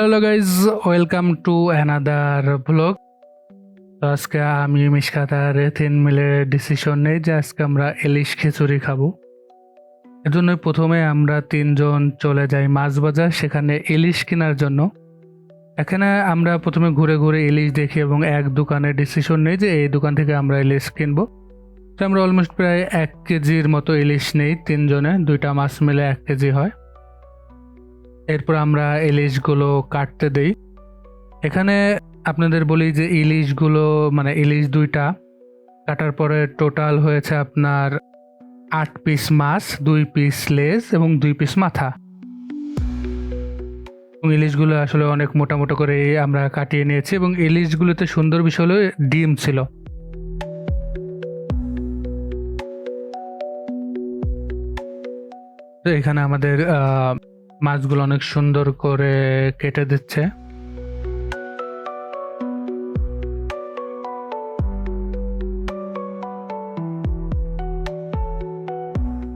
Hello guys, welcome to another blog. তো আজকে আমি মিশকাত আর এথিন মিলে ডিসিশন নেই যে আজকে আমরা ইলিশ খিচুড়ি খাবো। এজন্য প্রথমে আমরা তিনজন চলে যাই মাছ বাজার, সেখানে ইলিশ কেনার জন্য। এখানে আমরা প্রথমে ঘুরে ঘুরে ইলিশ দেখি এবং এক দোকানে ডিসিশন নেই যে এই দোকান থেকে আমরা ইলিশ কিনবো। তো আমরা অলমোস্ট প্রায় 1 কেজির মতো ইলিশ নেই, তিনজনে 2টা মাছ মিলে 1 কেজি হয়। এরপর আমরা ইলিশগুলো কাটতে দেই। এখানে আপনাদের বলি যে ইলিশগুলো মানে ইলিশ 2টা কাটার পরে টোটাল হয়েছে আপনার 8 পিস মাছ, 2 পিস লেজ এবং 2 পিস মাথা। এবং ইলিশগুলো আসলে অনেক মোটা মোটা করে আমরা কাটিয়ে নিয়েছি এবং ইলিশগুলোতে সুন্দর বিষয় হলো ডিম ছিল। তো এখানে আমাদের মাছগুলো অনেক সুন্দর করে কেটে দিচ্ছে।